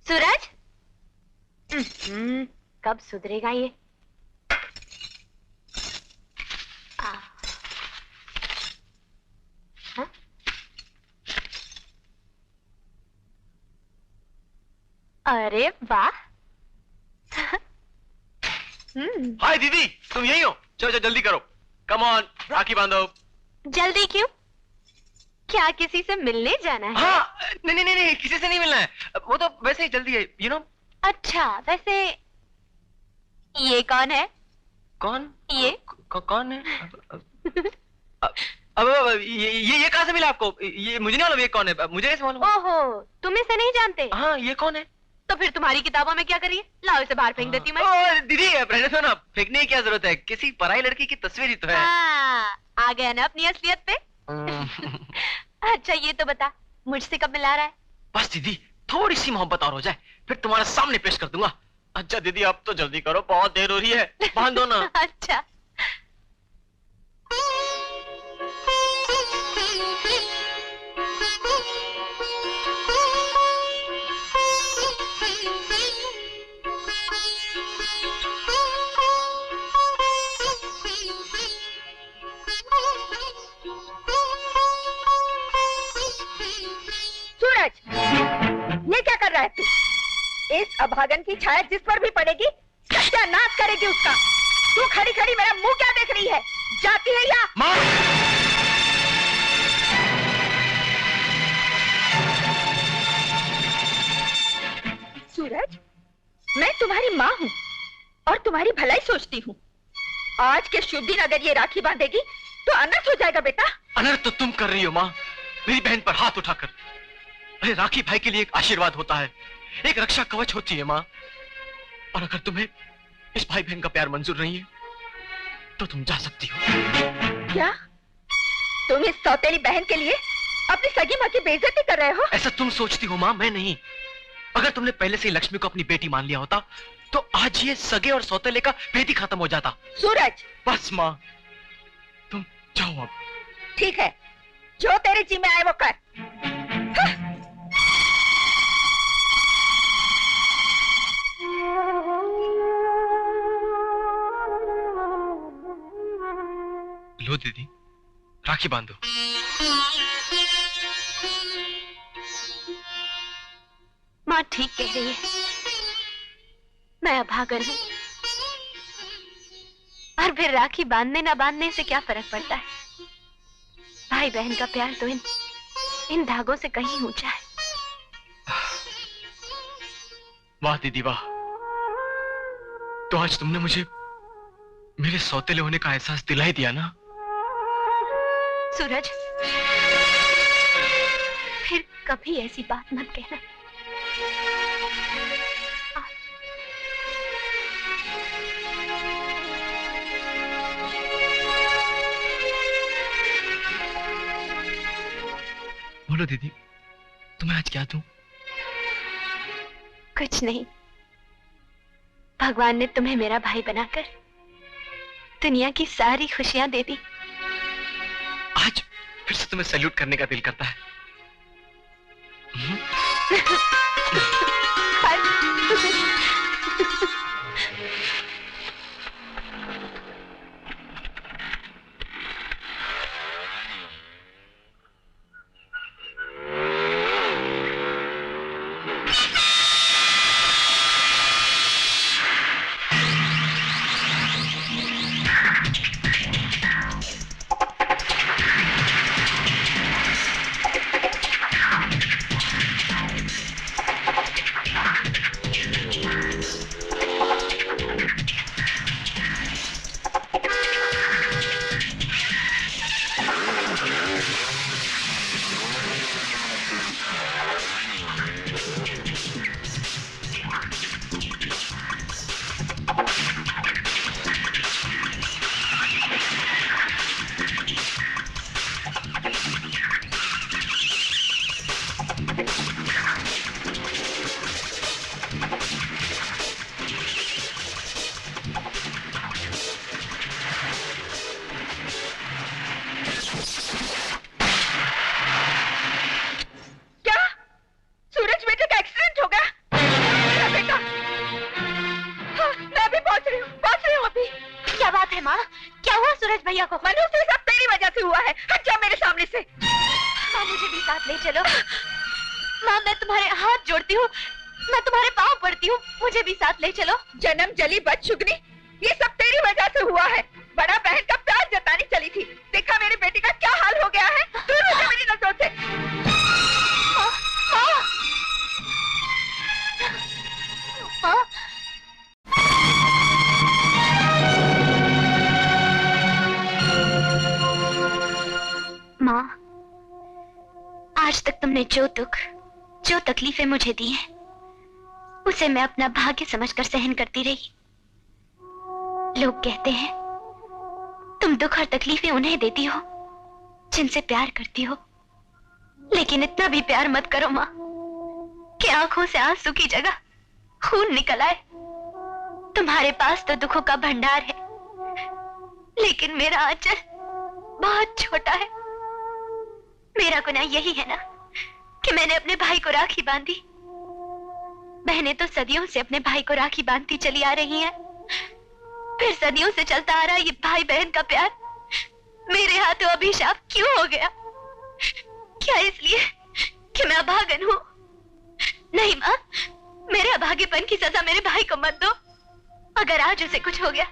सूरज, कब सुधरेगा ये? हाँ? अरे वाह। हाय दीदी, तुम यही हो? चलो जल्दी करो, कम ऑन, राखी बांधो। जल्दी क्यों? क्या किसी से मिलने जाना है? हाँ, नहीं, किसी से नहीं मिलना है, वो तो वैसे ही जल्दी है, यू नो। अच्छा, वैसे ये कौन है? कौन? ये कौन है? अब ये कहाँ से मिला आपको? ये मुझे नहीं मालूम ये कौन है, मुझे कैसे मालूम? ओहो, तुम इसे नहीं जानते? हाँ, ये कौन है? तो फिर तुम्हारी किताबों में क्या करिए? लाओ इसे बाहर फेंक देती हूँ मैं। दीदी रहने दो ना, फेंकने की क्या जरूरत है, किसी पराई लड़की की तस्वीर ही तो है। आ गया ना अपनी असलियत पे। अच्छा ये तो बता, मुझसे कब मिला रहा है? बस दीदी, थोड़ी सी मोहब्बत और हो जाए, फिर तुम्हारे सामने पेश कर दूंगा। अच्छा दीदी, अब तो जल्दी करो, बहुत देर हो रही है, बांध दो ना। अच्छा। सूरज, ये क्या कर रहा है तू? इस अभागन की छाया जिस पर भी पड़ेगी सत्यानाश करेगी उसका। तू खड़ी खड़ी मेरा मुंह क्या देख रही है? जाती है या? माँ! सूरज, मैं तुम्हारी माँ हूँ और तुम्हारी भलाई सोचती हूँ। आज के शुभ दिन अगर ये राखी बांधेगी तो अनर्थ हो जाएगा बेटा। अनर्थ तो तुम कर रही हो माँ, मेरी बहन पर हाथ उठाकर। अरे राखी भाई के लिए एक आशीर्वाद होता है, एक रक्षा कवच होती है माँ। और अगर तुम्हें इस भाई बहन का प्यार मंजूर नहीं है तो तुम जा सकती हो। क्या तुम इस सौतेली बहन के लिए अपनी सगी माँ की बेइज्जती कर रहे हो? ऐसा तुम सोचती हो माँ, मैं नहीं। अगर तुमने पहले से ही लक्ष्मी को अपनी बेटी मान लिया होता तो आज ये सगे और सौतेले का भेद ही खत्म हो जाता। सूरज, बस माँ, तुम जाओ अब। ठीक है, जो तेरे जी में आए वो कर। लो दीदी, राखी बांधो। माँ ठीक कह रही है, मैं अभागन हूँ। और फिर राखी बांधने ना बांधने से क्या फर्क पड़ता है? भाई बहन का प्यार तो इन धागों से कहीं ऊंचा है। वाह दीदी वाह, तो आज तुमने मुझे मेरे सौतेले होने का एहसास दिला ही दिया ना। सूरज, फिर कभी ऐसी बात मत कहना। बोलो दीदी, तुम्हें आज क्या दूं? कुछ नहीं, भगवान ने तुम्हें मेरा भाई बनाकर दुनिया की सारी खुशियां दे दी। आज फिर से तुम्हें सैल्यूट करने का दिल करता है। हाथ जोड़ती हूँ, मैं तुम्हारे पाँव पड़ती हूँ, मुझे भी साथ ले चलो। जन्म जली बदशुगनी, ये सब तेरी वजह से हुआ है। बड़ा बहन का प्यार जताने चली थी, देखा मेरी बेटी का क्या हाल हो गया है। दूर हो जा मेरी नजरों से। माँ, आज तक तुमने जो दुख, जो तकलीफें मुझे दी हैं, उसे मैं अपना भाग्य समझकर सहन करती रही। लोग कहते हैं तुम दुख और तकलीफें उन्हें देती हो जिनसे प्यार करती हो, लेकिन इतना भी प्यार मत करो माँ कि आंखों से आंसू की जगह खून निकल आए। तुम्हारे पास तो दुखों का भंडार है, लेकिन मेरा आंचल बहुत छोटा है। मेरा गुनाह यही है ना कि मैंने अपने भाई को राखी बांधी। बहनें तो सदियों से अपने भाई को राखी बांधती चली आ रही हैं, फिर सदियों से चलता आ रहा ये भाई बहन का प्यार मेरे हाथों अभिशाप क्यों हो गया? क्या इसलिए कि मैं अभागन हूं? नहीं माँ, मेरे अभागेपन की सजा मेरे भाई को मत दो। अगर आज उसे कुछ हो गया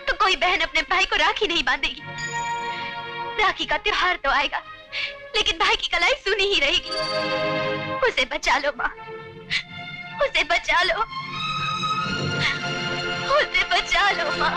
तो कोई बहन अपने भाई को राखी नहीं बांधेगी। राखी का त्योहार तो आएगा, लेकिन भाई की कलाई सुनी ही रहेगी। उसे बचा लो माँ, उसे बचा लो, उसे बचा लो माँ।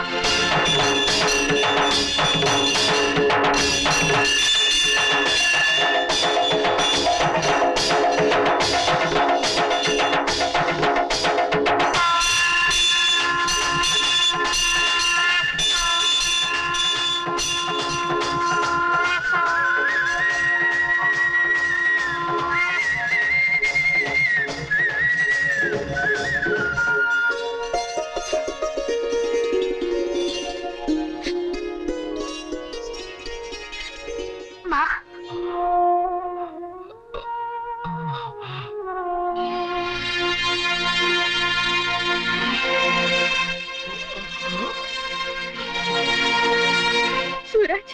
सूरज,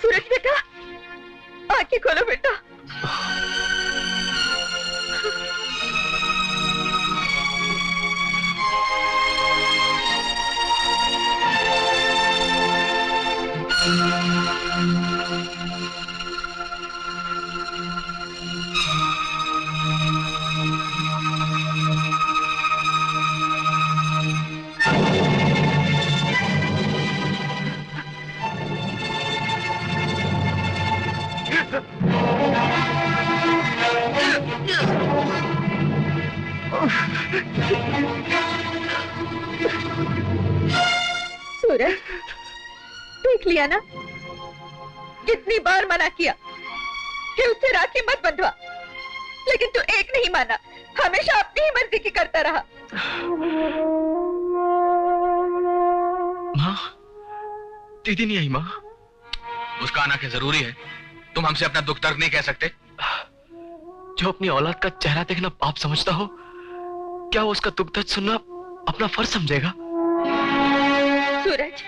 सूरज बेटा, आंखें खोलो बेटा। सूरज, देख लिया ना, कितनी बार मना किया कि उससे राखी मत बंधवा, लेकिन तू एक नहीं माना, हमेशा अपनी ही मर्जी की करता रहा। माँ, दीदी नहीं आई माँ। उसका आना क्या जरूरी है? तुम हमसे अपना दुख दर्द नहीं कह सकते? जो अपनी औलाद का चेहरा देखना पाप समझता हो, क्या वो उसका दुख दर्द सुनना अपना फर्ज समझेगा? सूरज,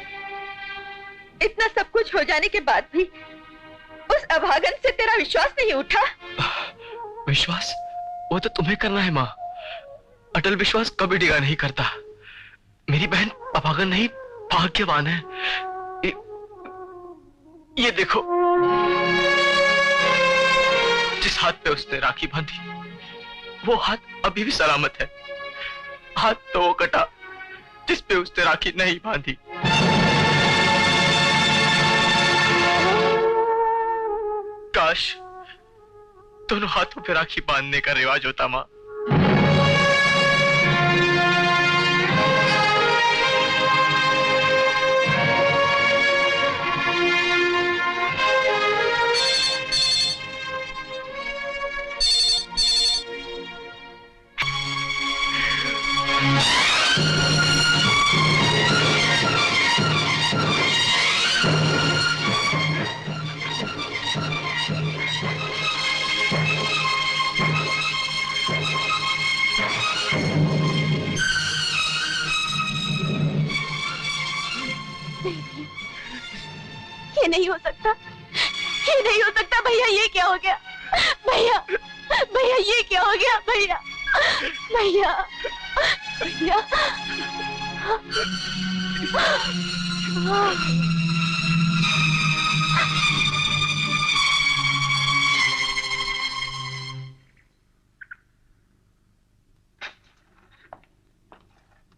इतना सब कुछ हो जाने के बाद भी उस अभागन से तेरा विश्वास नहीं उठा? विश्वास वो तो तुम्हें करना है माँ। अटल विश्वास कभी डिगा नहीं करता। मेरी बहन अभागन नहीं, भाग्यवान है। ये देखो, जिस हाथ पे उसने राखी बांधी वो हाथ अभी भी सलामत है। हाथ तो वो कटा जिस पे उसने राखी नहीं बांधी। काश दोनों हाथों पे राखी बांधने का रिवाज होता माँ। ये नहीं हो सकता, ये नहीं हो सकता भैया। ये क्या हो गया भैया? भैया ये क्या हो गया भैया? भैया भैया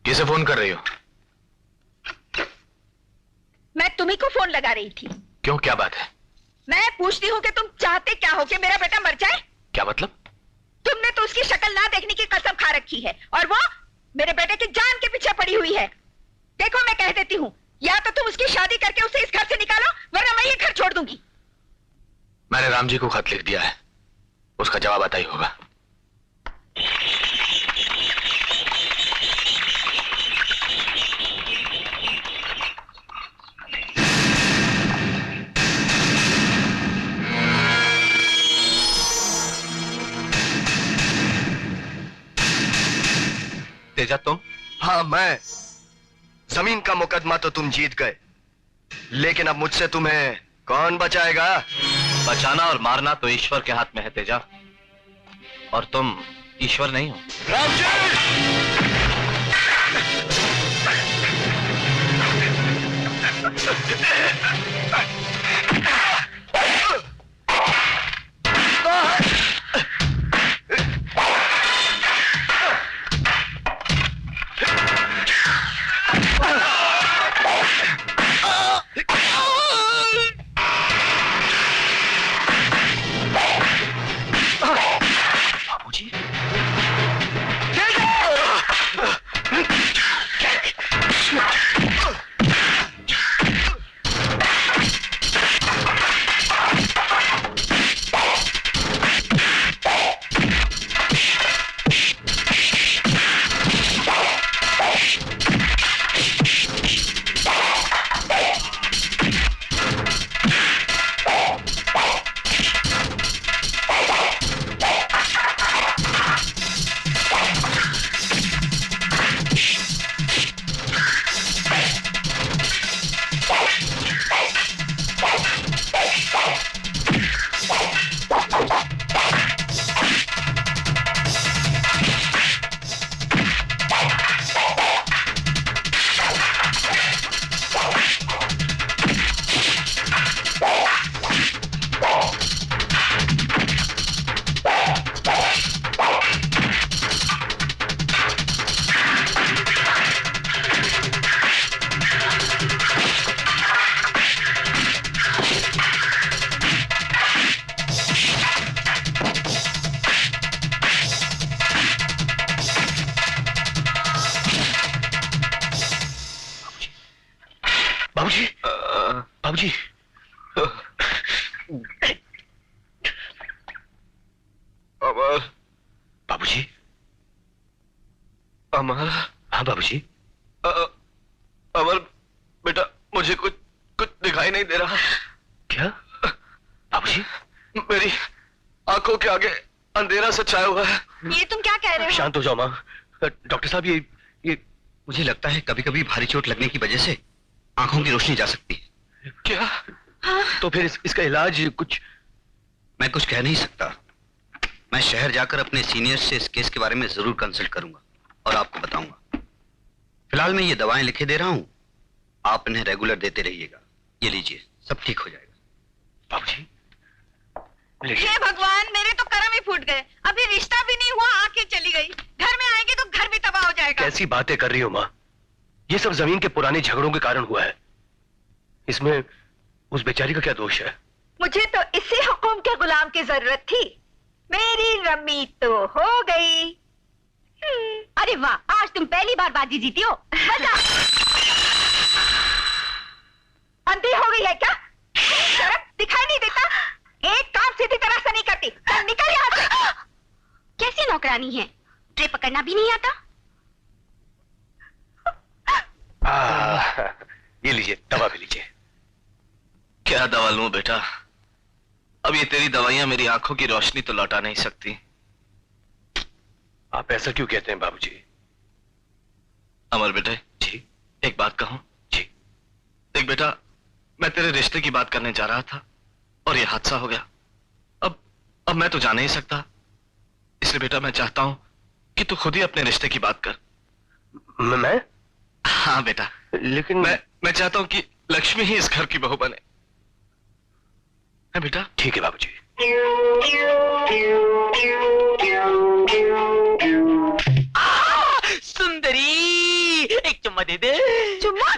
किसे फोन कर रही हो? मैं तुम्ही को फोन लगा रही थी। क्यों, क्या बात है? मैं पूछती हूँ कि तुम चाहते क्या हो कि मेरा बेटा मर जाए? क्या मतलब? तुमने तो उसकी शक्ल ना देखने की कसम खा रखी है और वो मेरे बेटे की जान के पीछे पड़ी हुई है। देखो मैं कह देती हूँ, या तो तुम उसकी शादी करके उसे इस घर से निकालो वरना मैं ये घर छोड़ दूंगी। मैंने राम जी को खत लिख दिया है, उसका जवाब आता ही होगा। तेजा तुम? हाँ मैं। जमीन का मुकदमा तो तुम जीत गए, लेकिन अब मुझसे तुम्हें कौन बचाएगा? बचाना और मारना तो ईश्वर के हाथ में है तेजा, और तुम ईश्वर नहीं हो। राम जी! बाबूजी, अमर। बाबूजी, अमर। हाँ बाबूजी। अमर बेटा, मुझे कुछ कुछ दिखाई नहीं दे रहा। क्या बाबूजी? मेरी आंखों के आगे अंधेरा सा छाया हुआ है। ये तुम क्या कह रहे हो? शांत हो जाओ माँ। डॉक्टर साहब, ये मुझे लगता है कभी कभी भारी चोट लगने की वजह से आंखों की रोशनी जा सकती है। क्या? हाँ? तो फिर इसका इलाज कुछ? मैं कुछ कह नहीं सकता। मैं शहर जाकर अपने सीनियर से इस केस के बारे में जरूर कंसल्ट करूंगा और आपको बताऊंगा। फिलहाल मैं ये दवाएं लिखे दे रहा हूं, आप इन्हें रेगुलर देते रहिएगा। ये लीजिए, सब ठीक हो जाएगा। बाबूजी, हे भगवान, मेरे तो कर्म ही फूट गए। अभी रिश्ता भी नहीं हुआ, आंखें चली गई। घर में आएंगे तो घर भी तबाह हो जाएगा। कैसी बातें कर रही हो माँ? ये सब जमीन के पुराने झगड़ों के कारण हुआ है। इसमें उस बेचारी का क्या दोष है? मुझे तो इसी हुक्म के गुलाम की जरूरत थी। मेरी रम्मी तो हो गई। अरे वाह, आज तुम पहली बार बाजी जीती हो। मजा। अंधी हो गई है क्या? शर्म दिखाई नहीं देता? एक काम सीधी तरह से नहीं करती। चल निकल यहाँ से। कैसी नौकरानी है, ट्रे पकड़ना भी नहीं आता? ये लीजिए, दवा भी लीजिए। क्या दवा लूं बेटा? अब ये तेरी दवाइयां मेरी आंखों की रोशनी तो लौटा नहीं सकती। आप ऐसा क्यों कहते हैं बाबूजी? अमर बेटे जी। एक बात कहूं? जी। देख बेटा, मैं तेरे रिश्ते की बात करने जा रहा था और ये हादसा हो गया। अब मैं तो जा नहीं सकता इसलिए बेटा मैं चाहता हूं कि तू खुद ही अपने रिश्ते की बात कर। मैं? हाँ बेटा, लेकिन मैं चाहता हूं कि लक्ष्मी ही इस घर की बहू बने। है बेटा? ठीक है बाबूजी। सुंदरी, एक चुम्मा दे दे। चुम्मा?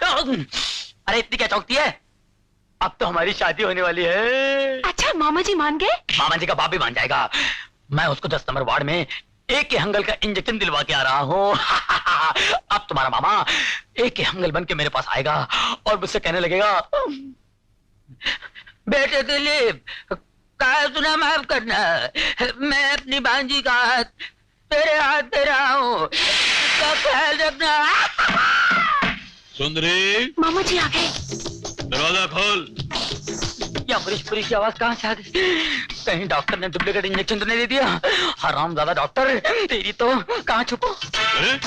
अरे इतनी क्या चौंकती है? अब तो हमारी शादी होने वाली है। अच्छा मामा जी मान गए? मामा जी का बाप भी मान जाएगा। मैं उसको 10 नंबर वार्ड में एक के हंगल का इंजेक्शन दिलवा के आ रहा हूँ। अब तुम्हारा मामा एक के हंगल बन के मेरे पास आएगा और मुझसे कहने लगेगा, बेटे दिलीप, कहा सुना माफ करना, मैं अपनी भांजी का हाथ तेरे हाथ दे रहा हूँ, इसका ख्याल रखना। सुंदरी, मामा जी आ गए। दरवाजा खोल। ये अमरीश पुरी की आवाज कहाँ से आ गई? कहीं डॉक्टर ने डुप्लीकेट इंजेक्शन तो नहीं दे दिया? हरामजादा डॉक्टर, तेरी तो कहाँ छुपो? अरे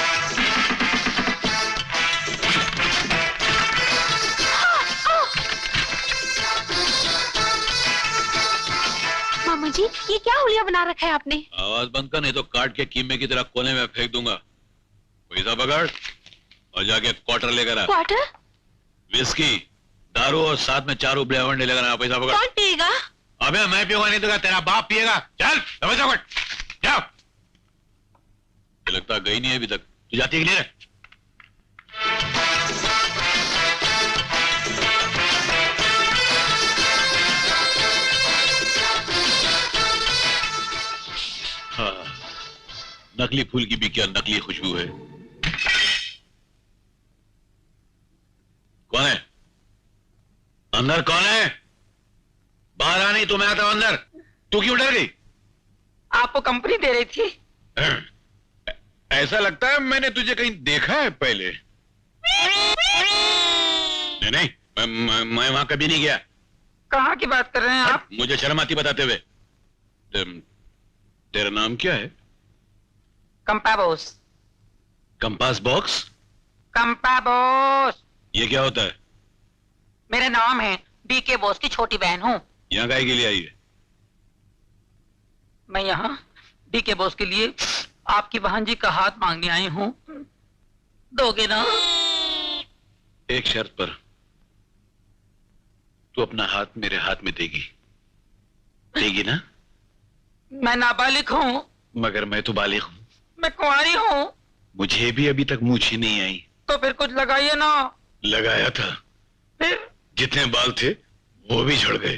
मामा जी ये क्या हुलिया बना रखा है आपने? आवाज बंद कर, नहीं तो काट के कीमे की तरह कोने में फेंक दूंगा। पैसा पकड़ और जाके क्वार्टर लेकर आ। क्वार्टर? विस्की, दारू और साथ में 4 उबले अंडे लेकर आ। पैसा पकड़। कौन पिएगा? अबे मैं पीऊंगा नहीं तो तेरा बाप पिएगा। चल पैसा पकड़, जाओ। लगता गई नहीं है अभी तक। तू जाती है कि नहीं रे? हाँ, नकली फूल की भी क्या नकली खुशबू है। कौन है अंदर? कौन है? बाहर आ, नहीं तो मैं आता हूं अंदर। तू क्यों डर गई? आपको कंपनी दे रही थी। ऐसा लगता है मैंने तुझे कहीं देखा है पहले। नहीं, मैं वहां कभी नहीं गया। कहाँ की बात कर रहे हैं आप? मुझे शर्म आती बताते हुए। तेरा नाम क्या है? कंपाबोस। Compass box? कंपाबोस ये क्या होता है? मेरा नाम है, डीके बोस की छोटी बहन हूँ। यहाँ काहे के लिए आई है? मैं यहाँ डीके बोस के लिए आपकी बहन जी का हाथ मांगने आई हूँ, दोगे ना? एक शर्त पर। तू अपना हाथ मेरे हाथ में देगी, देगी ना? मैं नाबालिग हूँ। मगर मैं तो बालिग हूँ। मैं कुंवारी हूँ। मुझे भी अभी तक मूछ ही नहीं आई। तो फिर कुछ लगाइए ना। लगाया था, फिर जितने बाल थे वो भी झड़ गए।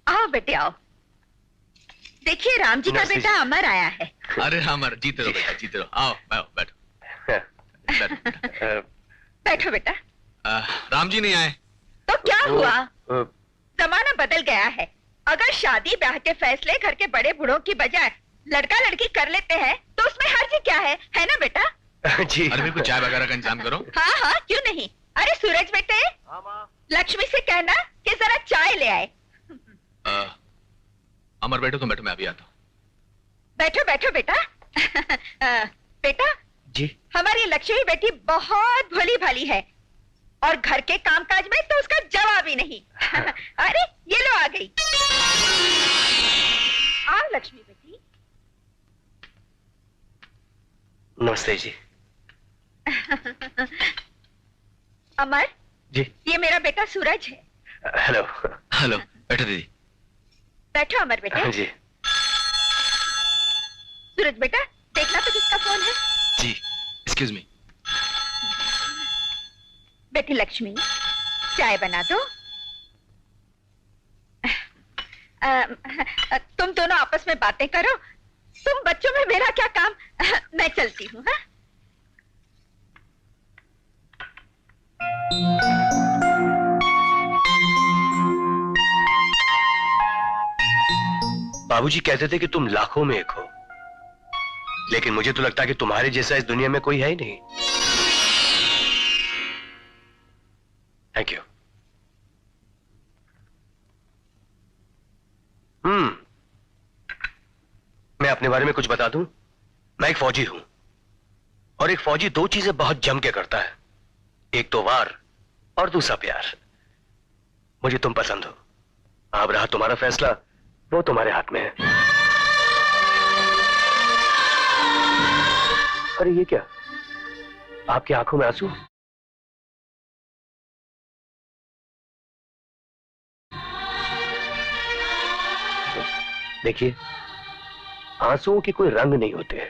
आओ बेटे आओ। देखिए राम जी का नमस्ते बेटा अमर आया है। अरे अमर, जीते रहो बेटा, जीते रहो। आओ बैठो बैठो। बैठो बेटा। राम जी नहीं आए? तो क्या हुआ? जमाना बदल गया है। अगर शादी ब्याह के फैसले घर के बड़े बूढ़ों की बजाय लड़का लड़की कर लेते हैं तो उसमें हर्ज क्या है ना बेटा? जी। अरे मेरे को चाय वगैरह का इंतजाम करो। हाँ हाँ क्यों नहीं। अरे सूरज बेटे, लक्ष्मी से कहना कि जरा चाय ले आए। अमर बैठो, तुम बैठो, मैं अभी आता हूँ। बैठो बैठो बेटा। बेटा जी। हमारी लक्ष्मी बेटी बहुत भोली भाली है और घर के कामकाज में तो उसका जवाब ही नहीं। अरे ये लो आ गई। आओ लक्ष्मी बेटी। नमस्ते जी। अमर जी। ये मेरा बेटा सूरज है। हेलो। हेलो, बैठो दीदी। बैठो अमर बेटा। जी। सूरज बेटा देखना तो किसका फोन है। जी, एक्सक्यूज मी। बेटी लक्ष्मी चाय बना दो। तुम दोनों आपस में बातें करो। तुम बच्चों में मेरा क्या काम। मैं चलती हूँ। हाँ? बाबूजी कहते थे कि तुम लाखों में एक हो, लेकिन मुझे तो लगता है कि तुम्हारे जैसा इस दुनिया में कोई है ही नहीं। Thank you. मैं अपने बारे में कुछ बता दूं? मैं एक फौजी हूं, और एक फौजी दो चीजें बहुत जम के करता है, एक तो वार और दूसरा प्यार। मुझे तुम पसंद हो, अब रहा तुम्हारा फैसला, वो तुम्हारे हाथ में है। अरे ये क्या, आपकी आंखों में आंसू? देखिए, आंसुओं के कोई रंग नहीं होते हैं।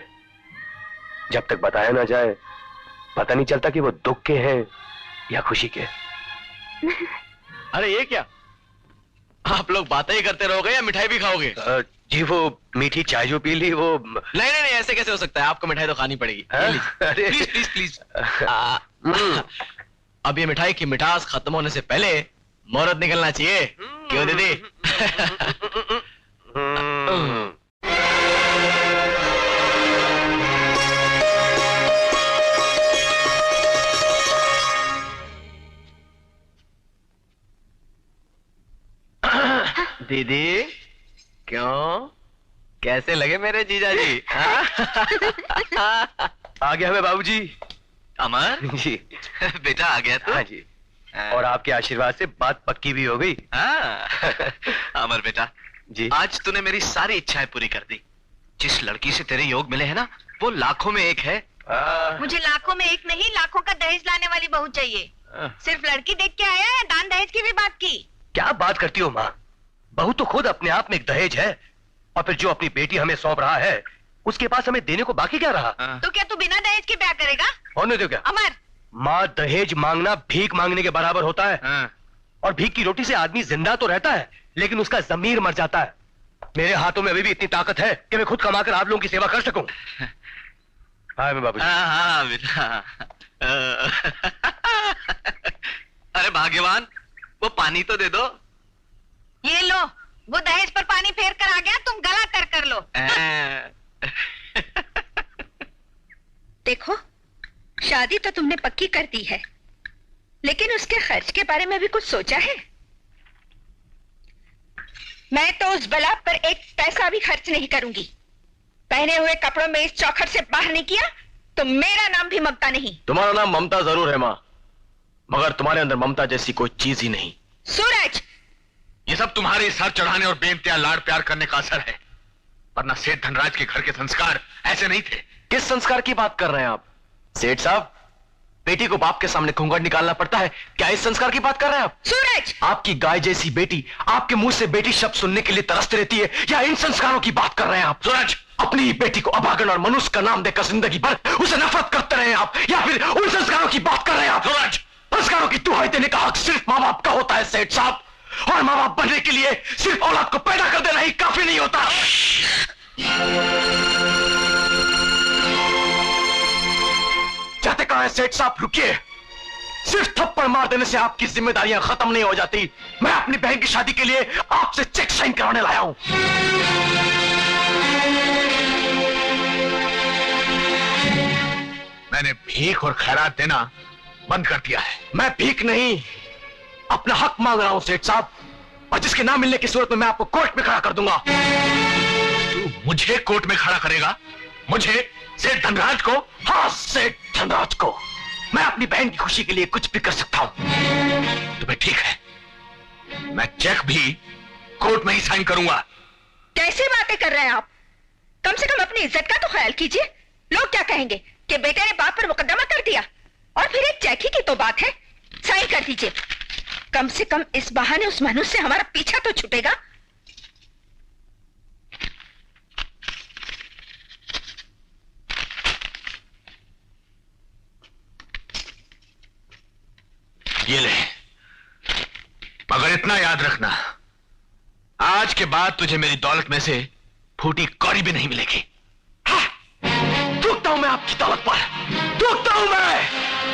जब तक बताया ना जाए पता नहीं चलता कि वो दुख के हैं या खुशी के। अरे ये क्या, आप लोग बातें ही करते रहोगे या मिठाई भी खाओगे? जी वो मीठी चाय जो पी ली वो। नहीं नहीं नहीं, ऐसे कैसे हो सकता है, आपको मिठाई तो खानी पड़ेगी। अरे प्लीज प्लीज प्लीज। अब ये मिठाई की मिठास खत्म होने से पहले मुहूर्त निकलना चाहिए, क्यों दीदी? दीदी क्यों, कैसे लगे मेरे जीजा जी? आ गया मैं बाबूजी। अमर जी बेटा आ गया तू? हाँ जी, और आपके आशीर्वाद से बात पक्की भी हो गई। अमर बेटा जी, आज तूने मेरी सारी इच्छाएं पूरी कर दी। जिस लड़की से तेरे योग मिले हैं ना, वो लाखों में एक है। मुझे लाखों में एक नहीं, लाखों का दहेज लाने वाली बहू चाहिए। सिर्फ लड़की देख के आया है, दान दहेज की भी बात की? क्या बात करती हो माँ, बहू तो खुद अपने आप में एक दहेज है, और फिर जो अपनी बेटी हमें सौंप रहा है उसके पास हमें देने को बाकी क्या रहा? तो क्या तू बिना दहेज के ब्याह करेगा? होने दो। क्या अमर, माँ, दहेज मांगना भीख मांगने के बराबर होता है। और भीख की रोटी से आदमी जिंदा तो रहता है, लेकिन उसका जमीर मर जाता है। मेरे हाथों में अभी भी इतनी ताकत है कि मैं खुद कमाकर आप लोगों की सेवा कर सकूं। हाँ मैं बाबू। हाँ बेटा। अरे भाग्यवान, वो पानी तो दे दो। ये लो, वो दहेज पर पानी फेर कर आ गया, तुम गला कर लो। देखो, शादी तो तुमने पक्की कर दी है, लेकिन उसके खर्च के बारे में भी कुछ सोचा है? मैं तो उस बला पर एक पैसा भी खर्च नहीं करूंगी। पहने हुए कपड़ों में इस चौखट से बाहर नहीं किया तो मेरा नाम भी ममता नहीं। तुम्हारा नाम ममता जरूर है माँ, मगर तुम्हारे अंदर ममता जैसी कोई चीज ही नहीं। सूरज, ये सब तुम्हारे सर चढ़ाने और बेइंतहा लाड़ प्यार करने का असर है, वरना सेठ धनराज के घर के संस्कार ऐसे नहीं थे। किस संस्कार की बात कर रहे हैं आप सेठ साहब? बेटी को बाप के सामने घूंघट निकालना पड़ता है, क्या इस संस्कार की बात कर रहे हैं आप? सूरज, आपकी गाय जैसी बेटी आपके मुंह से बेटी शब्द सुनने के लिए तरसती रहती है, या इन संस्कारों की बात कर रहे हैं आप? सूरज, अपनी ही बेटी को अभागन और मनुष्य का नाम देकर जिंदगी भर उसे नफरत करते रहे आप, या फिर उन संस्कारों की बात कर रहे हैं आप? सूरज, संस्कारों की दुहाई देने का हक सिर्फ माँ बाप का होता है सेठ साहब, और माँ बाप बनने के लिए सिर्फ औलाद को पैदा कर देना ही काफी नहीं होता। जाते कहां है सेठ साहब? रुकिए, सिर्फ थप्पड़ मार देने से आपकी जिम्मेदारियां खत्म नहीं हो जाती। मैं अपनी बहन की शादी के लिए आपसे चेक साइन कराने लाया हूं। मैंने भीख और खैरात देना बंद कर दिया है। मैं भीख नहीं, अपना हक मांग रहा हूं सेठ साहब, और जिसके ना मिलने की सूरत में मैं आपको कोर्ट में खड़ा कर दूंगा। तू मुझे कोर्ट में खड़ा करेगा? मुझे, सेठ धनराज को? हाँ, सेठ धनराज को। मैं अपनी बहन की खुशी के लिए कुछ भी कर सकता हूं। तुम्हें ठीक है, मैं चेक भी कोर्ट में ही साइन करूंगा। कैसी बातें कर रहे हैं आप? कम से कम अपनी इज्जत का तो ख्याल कीजिए। लोग क्या कहेंगे कि बेटे ने बाप पर मुकदमा कर दिया, और फिर एक चेक ही की तो बात है। साइन कर दीजिए, कम से कम इस बहाने उस मनुष्य से हमारा पीछा तो छूटेगा। ये ले, मगर इतना याद रखना, आज के बाद तुझे मेरी दौलत में से फूटी कौड़ी भी नहीं मिलेगी। थूकता हूं मैं आपकी दौलत पर, थूकता हूं मैं।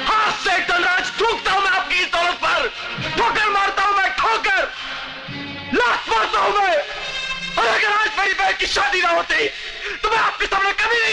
हाँ सेठ धनराज, थूकता हूं मैं आपकी इस दौलत पर। ठोकर मारता हूं मैं, ठोकर लात मारता हूं मैं। और अगर आज मेरी बहन की शादी ना होती तो मैं आपके सामने कभी